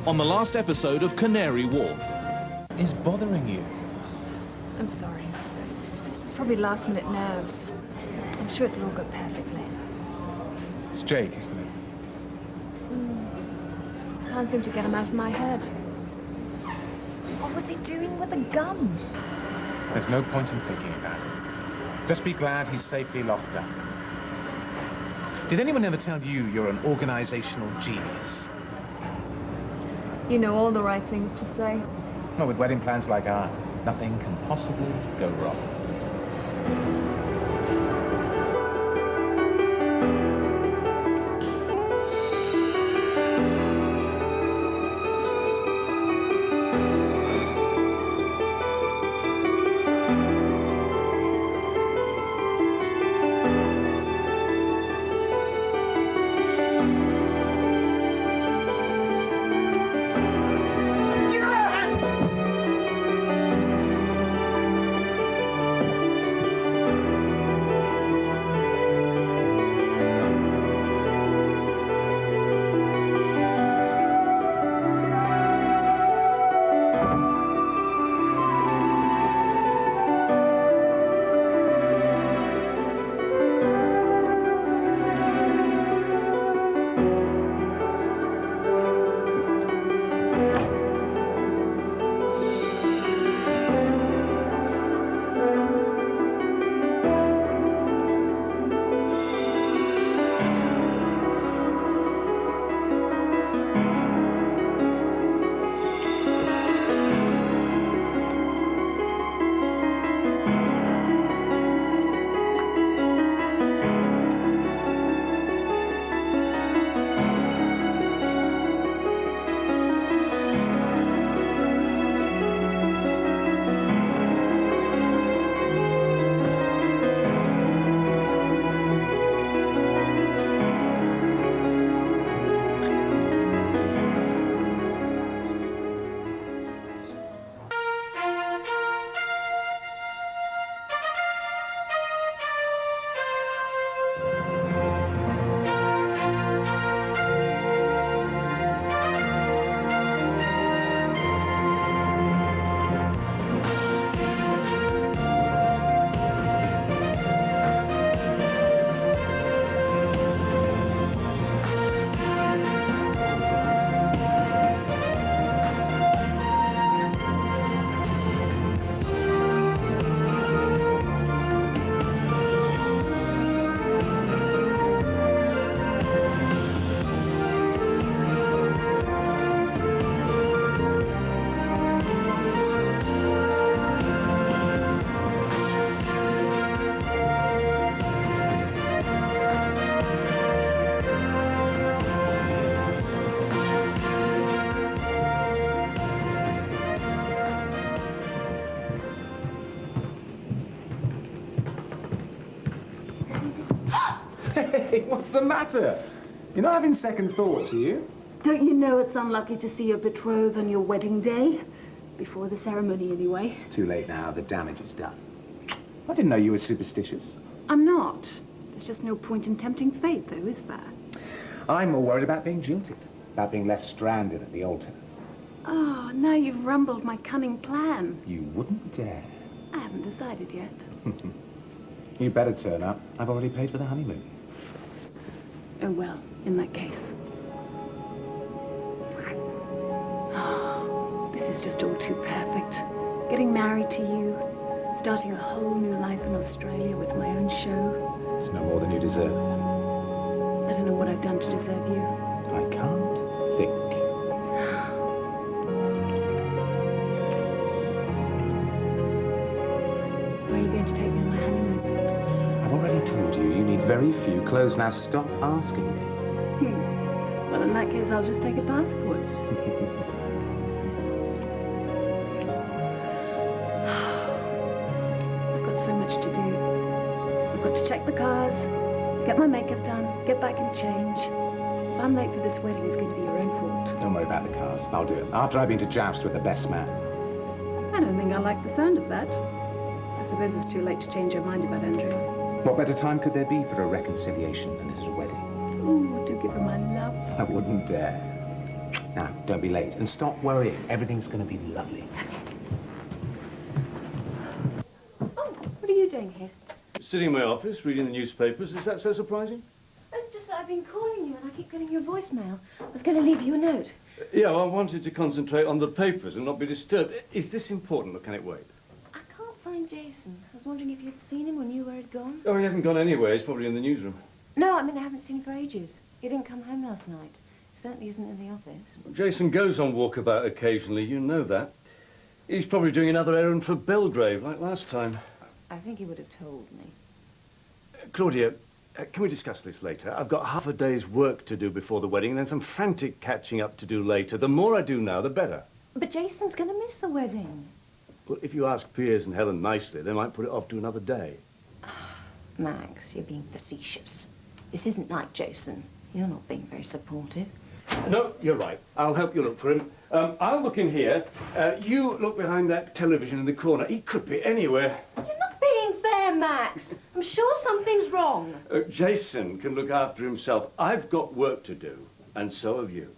on the last episode of Canary Wharf. Is bothering you? I'm sorry. It's probably last-minute nerves. I'm sure it'll all go perfectly. It's Jake, isn't it? Can't seem to get him out of my head. What was he doing with a gun? There's no point in thinking about it. Just be glad he's safely locked up. Did anyone ever tell you you're an organizational genius? You know all the right things to say. Well, with wedding plans like ours, nothing can possibly go wrong. Hey, what's the matter? You're not having second thoughts, are you? Don't you know it's unlucky to see your betrothed on your wedding day? Before the ceremony, anyway. It's too late now. The damage is done. I didn't know you were superstitious. I'm not. There's just no point in tempting fate, though, is there? I'm more worried about being jilted, about being left stranded at the altar. Oh, now you've rumbled my cunning plan. You wouldn't dare. I haven't decided yet. You better turn up. I've already paid for the honeymoon. Oh, well, in that case. Oh, this is just all too perfect. Getting married to you, starting a whole new life in Australia with my own show. It's no more than you deserve. I don't know what I've done to deserve you. I can't think. Where are you going to take me on my honeymoon? I've already told you, you need very few clothes. Now stop asking me. Well, in that case, I'll just take a passport. I've got so much to do. I've got to check the cars, get my makeup done, get back and change. If I'm late for this wedding, it's going to be your own fault. Don't worry about the cars. I'll do it. After I've been to joust with the best man. I don't think I like the sound of that. I suppose it's too late to change your mind about Andrew. What better time could there be for a reconciliation than his wedding? Ooh, do give him my love. I wouldn't dare. Now, don't be late, and stop worrying. Everything's going to be lovely. Oh, what are you doing here? Sitting in my office, reading the newspapers. Is that so surprising? It's just that I've been calling you and I keep getting your voicemail. I was going to leave you a note. Yeah, well, I wanted to concentrate on the papers and not be disturbed. Is this important, or can it wait? I can't find Jason. I was wondering if you'd seen him or knew where he'd gone. Oh, he hasn't gone anywhere. He's probably in the newsroom. No, I mean, I haven't seen him for ages. He didn't come home last night. Certainly isn't in the office. Jason goes on walkabout occasionally, you know that. He's probably doing another errand for Belgrave, like last time. I think he would have told me. Claudia, can we discuss this later? I've got half a day's work to do before the wedding and then some frantic catching up to do later. The more I do now, the better. But Jason's going to miss the wedding. Well, if you ask Piers and Helen nicely, they might put it off to another day. Max, you're being facetious. This isn't like Jason. You're not being very supportive. No, you're right. I'll help you look for him. I'll look in here. You look behind that television in the corner. He could be anywhere. You're not being fair, Max. I'm sure something's wrong. Jason can look after himself. I've got work to do, and so have you.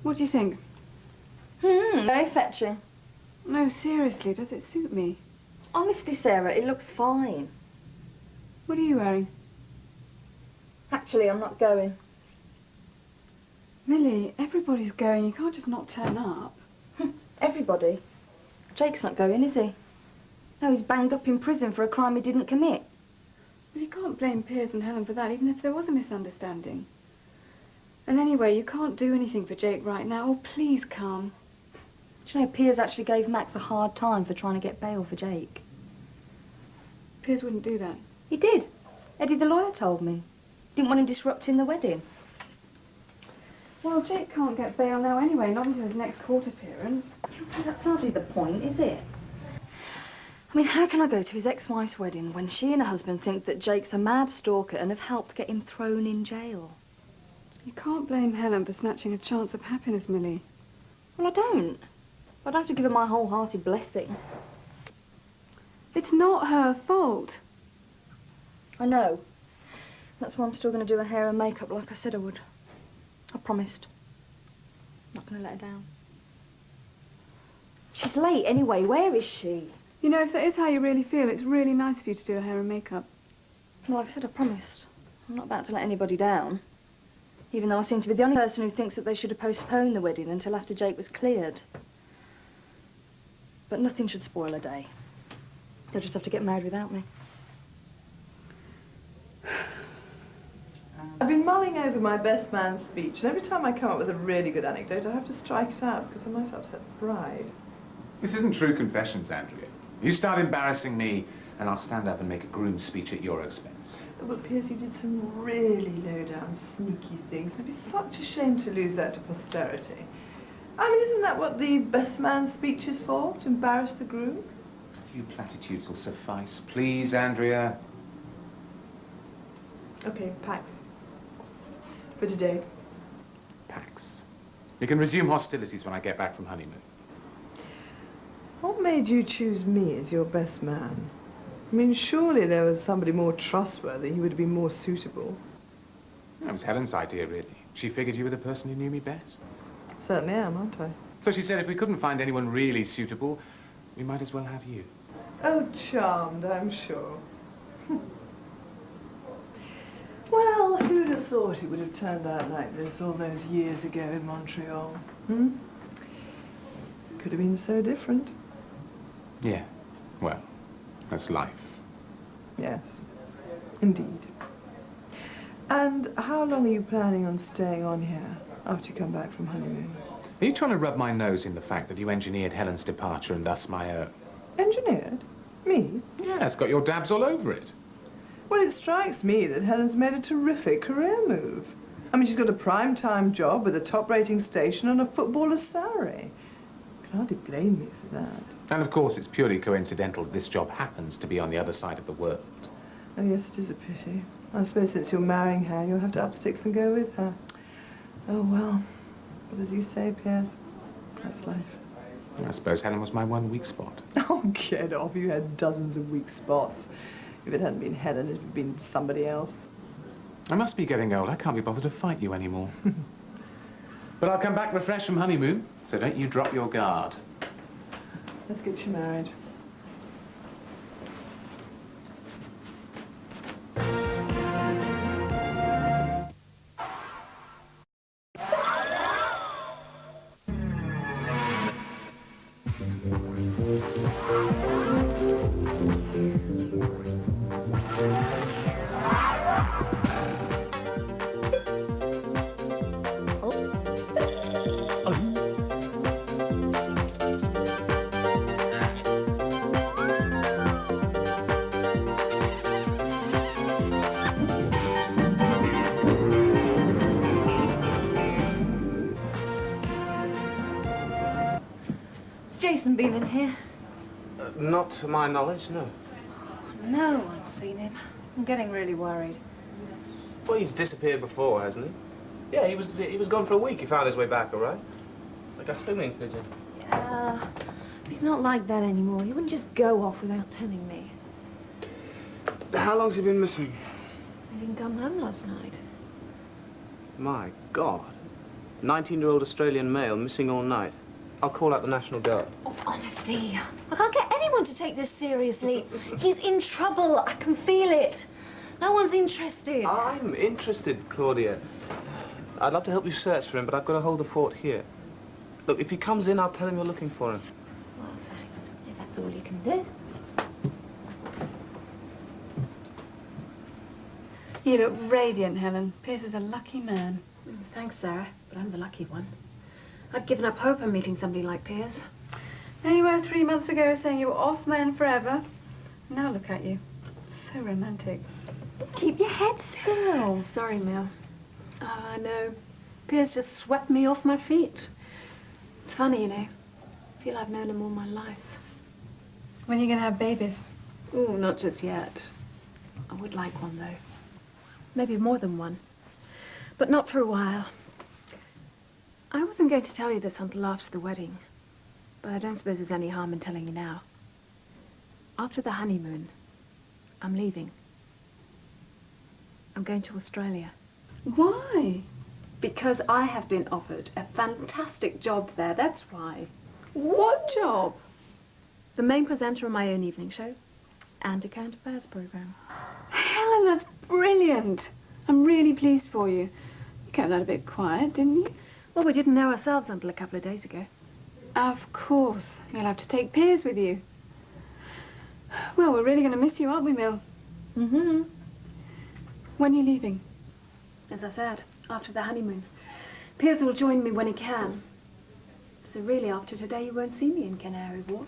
What do you think? Very fetching. No, seriously, does it suit me? Honestly, Sarah, it looks fine. What are you wearing? Actually, I'm not going. Millie, everybody's going. You can't just not turn up. Everybody? Jake's not going, is he? No, he's banged up in prison for a crime he didn't commit. Well, you can't blame Piers and Helen for that, even if there was a misunderstanding. And anyway, you can't do anything for Jake right now. Oh, please come. Do you know, Piers actually gave Max a hard time for trying to get bail for Jake. Piers wouldn't do that. He did. Eddie the lawyer told me. Didn't want him disrupting the wedding. Well, Jake can't get bail now anyway, not until his next court appearance. That's hardly the point, is it? I mean, how can I go to his ex-wife's wedding when she and her husband think that Jake's a mad stalker and have helped get him thrown in jail? You can't blame Helen for snatching a chance of happiness, Millie. Well, I don't. I'd have to give her my wholehearted blessing. It's not her fault. I know. That's why I'm still going to do her hair and makeup like I said I would. I promised. Not going to let her down. She's late anyway. Where is she? You know, if that is how you really feel, it's really nice of you to do her hair and makeup. Well, like I said, I promised. I'm not about to let anybody down. Even though I seem to be the only person who thinks that they should have postponed the wedding until after Jake was cleared. But nothing should spoil a day. They'll just have to get married without me. I've been mulling over my best man's speech, and every time I come up with a really good anecdote, I have to strike it out because I might upset the bride. This isn't true confessions, Andrea. You start embarrassing me, and I'll stand up and make a groom speech at your expense. But Piers, you did some really low-down, sneaky things. It'd be such a shame to lose that to posterity. I mean, isn't that what the best man's speech is for? To embarrass the groom? A few platitudes will suffice. Please, Andrea. Okay, Pax. For today. Pax. You can resume hostilities when I get back from honeymoon. What made you choose me as your best man? I mean, surely there was somebody more trustworthy who would be more suitable. That was Helen's idea, really. She figured you were the person who knew me best. Certainly am, aren't I? So she said if we couldn't find anyone really suitable, we might as well have you. Oh, charmed, I'm sure. Well, who'd have thought it would have turned out like this all those years ago in Montreal? Could have been so different. Yeah. Well, that's life. Yes. Indeed. And how long are you planning on staying on here after you come back from honeymoon? Are you trying to rub my nose in the fact that you engineered Helen's departure and thus my own? Engineered? Me? Yes, got your dabs all over it. Well, it strikes me that Helen's made a terrific career move. I mean, she's got a prime-time job with a top-rating station and a footballer's salary. You can hardly blame me for that. And of course, it's purely coincidental that this job happens to be on the other side of the world. Oh, yes, it is a pity. I suppose since you're marrying her, you'll have to up sticks and go with her. Oh, well. But as you say, Piers, that's life. I suppose Helen was my one weak spot. Oh, get off. You had dozens of weak spots. If it hadn't been Helen, it would have been somebody else. I must be getting old. I can't be bothered to fight you anymore. But I'll come back refreshed from honeymoon, so don't you drop your guard. Let's get you married. Jason been in here? Not to my knowledge, no. No one's seen him. I'm getting really worried. Well, he's disappeared before, hasn't he? Yeah, he was gone for a week. He found his way back, all right? Like a homing pigeon. Yeah, he's not like that anymore. He wouldn't just go off without telling me. How long's he been missing? He didn't come home last night. My God. 19-year-old Australian male missing all night. I'll call out the National Guard. Oh, honestly, I can't get anyone to take this seriously. He's in trouble. I can feel it. No one's interested. I'm interested, Claudia. I'd love to help you search for him, but I've got to hold the fort here. Look, if he comes in, I'll tell him you're looking for him. Well, thanks. If that's all you can do. You look radiant, Helen. Piers is a lucky man. Thanks, Sarah, but I'm the lucky one. I'd given up hope of meeting somebody like Piers. There you were 3 months ago saying you were off man forever. Now look at you. So romantic. Keep your head still. Sorry, Mel. Oh, I know. Piers just swept me off my feet. It's funny, you know. I feel I've known him all my life. When are you going to have babies? Oh, not just yet. I would like one, though. Maybe more than one. But not for a while. I wasn't going to tell you this until after the wedding. But I don't suppose there's any harm in telling you now. After the honeymoon, I'm leaving. I'm going to Australia. Why? Because I have been offered a fantastic job there, that's why. What job? The main presenter on my own evening show and a current affairs program. Helen, that's brilliant. I'm really pleased for you. You kept that a bit quiet, didn't you? Well, we didn't know ourselves until a couple of days ago. Of course. You'll have to take Piers with you. Well, we're really going to miss you, aren't we, Mill? Mm-hmm. When are you leaving? As I said, after the honeymoon. Piers will join me when he can. So really, after today, you won't see me in Canary Wharf.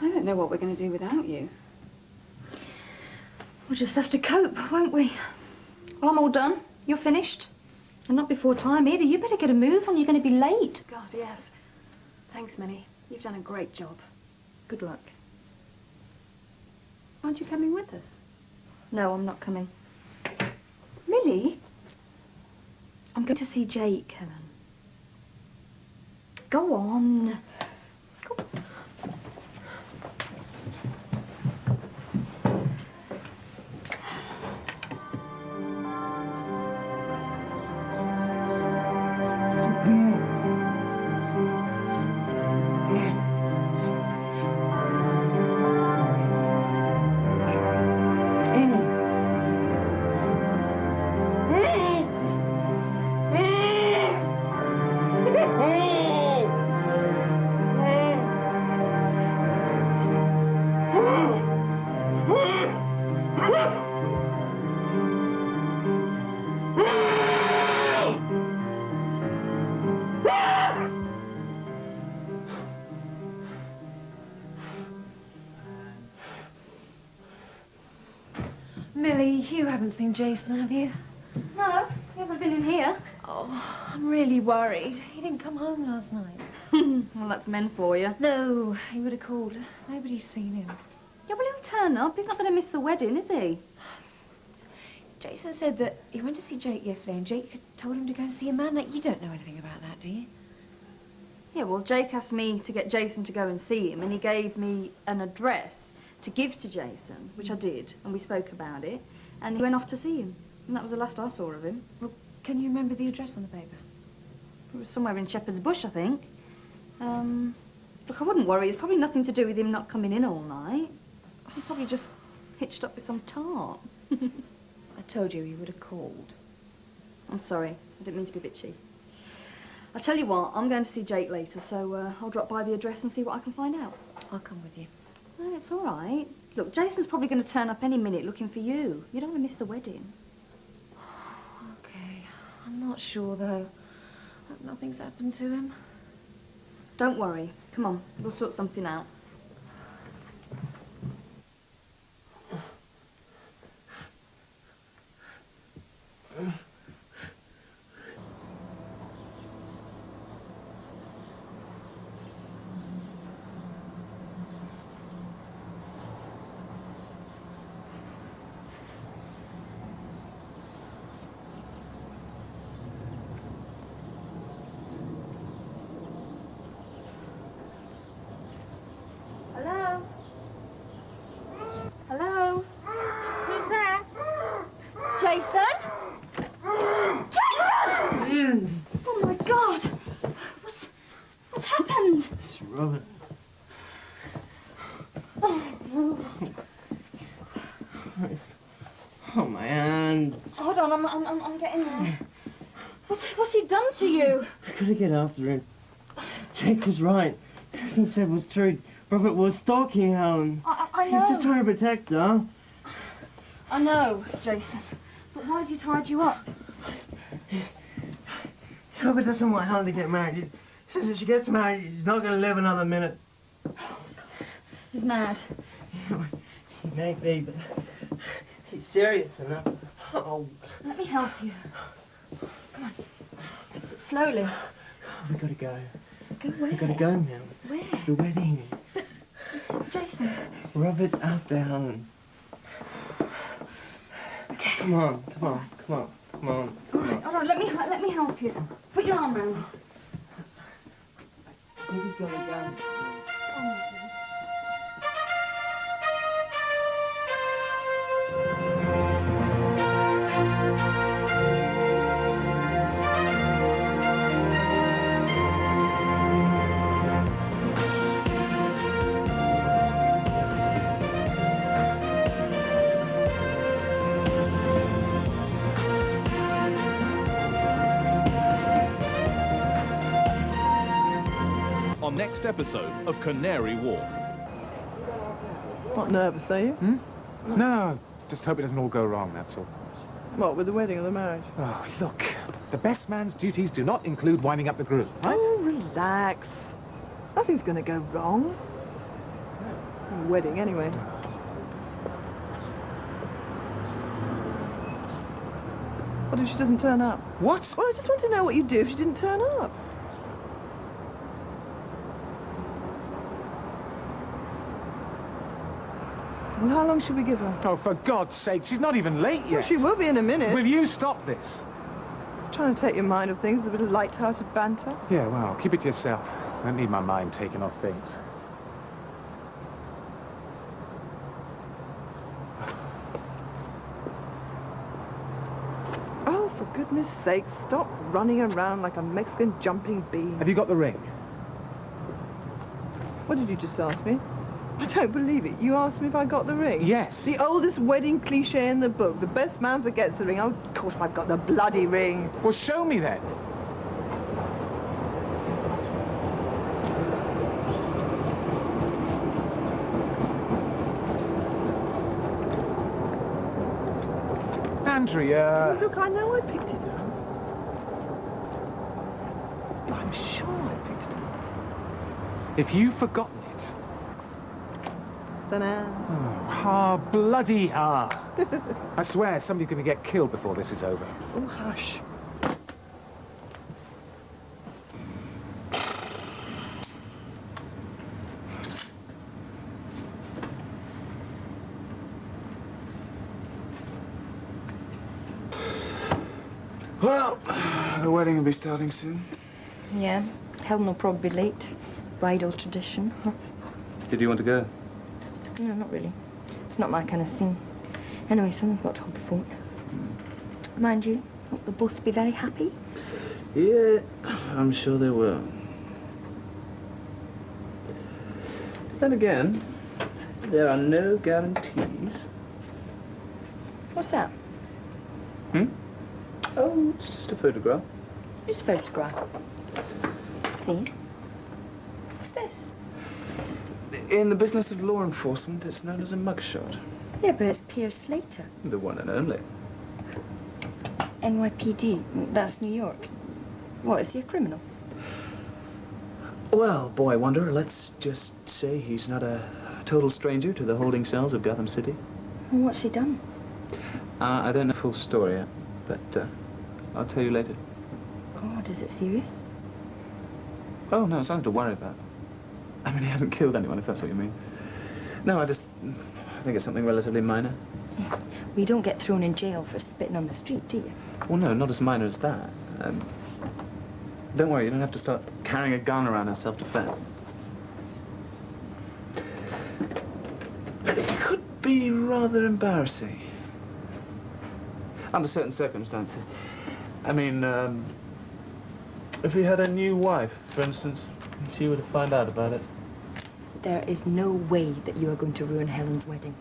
I don't know what we're going to do without you. We'll just have to cope, won't we? Well, I'm all done. You're finished. And not before time either. You better get a move on. You're going to be late. God, yes. Thanks, Minnie. You've done a great job. Good luck. Aren't you coming with us? No, I'm not coming. Millie? I'm going to see Jake, Helen. Go on. Go on. Millie, you haven't seen Jason, have you? No, he hasn't been in here. Oh, I'm really worried. He didn't come home last night. Well, that's men for you. No, he would have called. Nobody's seen him. Yeah, well, he'll turn up. He's not going to miss the wedding, is he? Jason said that he went to see Jake yesterday and Jake had told him to go and see a man. Like, you don't know anything about that, do you? Yeah, well, Jake asked me to get Jason to go and see him, and he gave me an address to give to Jason, which I did, and we spoke about it, and he went off to see him. And that was the last I saw of him. Well, can you remember the address on the paper? It was somewhere in Shepherd's Bush, I think. Look, I wouldn't worry. It's probably nothing to do with him not coming in all night. He probably just hitched up with some tart. I told you he would have called. I'm sorry. I didn't mean to be bitchy. I'll tell you what, I'm going to see Jake later, so I'll drop by the address and see what I can find out. I'll come with you. No, it's all right. Look, Jason's probably going to turn up any minute looking for you. You don't want to miss the wedding. Okay. I'm not sure, though. Hope nothing's happened to him. Don't worry. Come on, we'll sort something out. Hello? Hello? Who's there? Jason? Jason! Oh, my God. What's happened? It's Robert. Oh, my hand. Hold on, I'm getting there. What's he done to you? I couldn't get after him. Jake was right. Everything he said was true. Robert was stalking Helen. I He know. was just trying to protect her. I know, Jason. But why has he tied you up? Robert doesn't want Helen to get married. He says if she gets married, he's not going to live another minute. He's mad. He may be, but he's serious enough. Oh, Let me help you. Come on. Slowly. we got to go. Go where? We got to go now. Where? The wedding. Jason. Robert's after Helen. Okay. Come on, come on, come on, come on. All right, let me help you. Put your arm around me. I think he's got a gun. On next episode of Canary Wharf. Not nervous, are you? No, just hope it doesn't all go wrong, that's all. What, with the wedding or the marriage? Oh, look, the best man's duties do not include winding up the groom, right? Oh, relax. Nothing's going to go wrong. The wedding, anyway. What if she doesn't turn up? What? Well, I just want to know what you'd do if she didn't turn up. Well, how long should we give her? Oh, for God's sake, she's not even late yet. Well, she will be in a minute. Will you stop this? Just trying to take your mind off things with a bit of light-hearted banter. Yeah, well, keep it to yourself. I don't need my mind taken off things. Oh, for goodness sake, stop running around like a Mexican jumping bee. Have you got the ring? What did you just ask me? I don't believe it. You asked me if I got the ring? Yes. The oldest wedding cliche in the book. The best man forgets the ring. Oh, of course I've got the bloody ring. Well, show me then. Andrea. Look, I know I picked it up. I'm sure I picked it up. If you've forgotten it, Ah, bloody ah. I swear somebody's going to get killed before this is over. Oh, hush. Well, the wedding will be starting soon. Yeah, Helen will probably be late. Bridal tradition. Did you want to go? No, not really. It's not my kind of thing. Anyway, someone's got to hold the fort. Mind you, hope they'll both be very happy. Yeah, I'm sure they will. Then again, there are no guarantees. What's that? Oh, it's just a photograph. Whose photograph? See? What's this? In the business of law enforcement, it's known as a mugshot. Yeah, but it's Pierce Slater. The one and only. NYPD. That's New York. What, is he a criminal? Well, boy wonder, let's just say he's not a total stranger to the holding cells of Gotham City. Well, what's he done? I don't know the full story yet, but I'll tell you later. God, is it serious? Oh, no, it's nothing to worry about. I mean, he hasn't killed anyone, if that's what you mean. No, I think it's something relatively minor. Yeah. Well, you don't get thrown in jail for spitting on the street, do you? Well, no, not as minor as that. Don't worry, you don't have to start carrying a gun around in self-defense. But it could be rather embarrassing. Under certain circumstances. I mean, if he had a new wife, for instance, and she were to find out about it. There is no way that you are going to ruin Helen's wedding.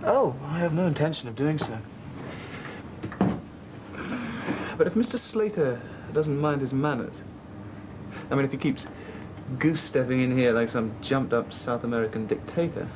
Oh, I have no intention of doing so. But if Mr. Slater doesn't mind his manners, I mean, if he keeps goose-stepping in here like some jumped-up South American dictator...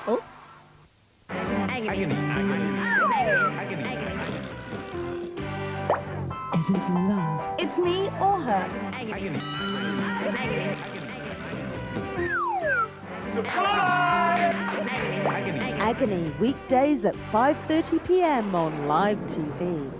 Oh? Agony. Is it love? It's me or her. Agony, weekdays at 5:30 p.m. on Live TV.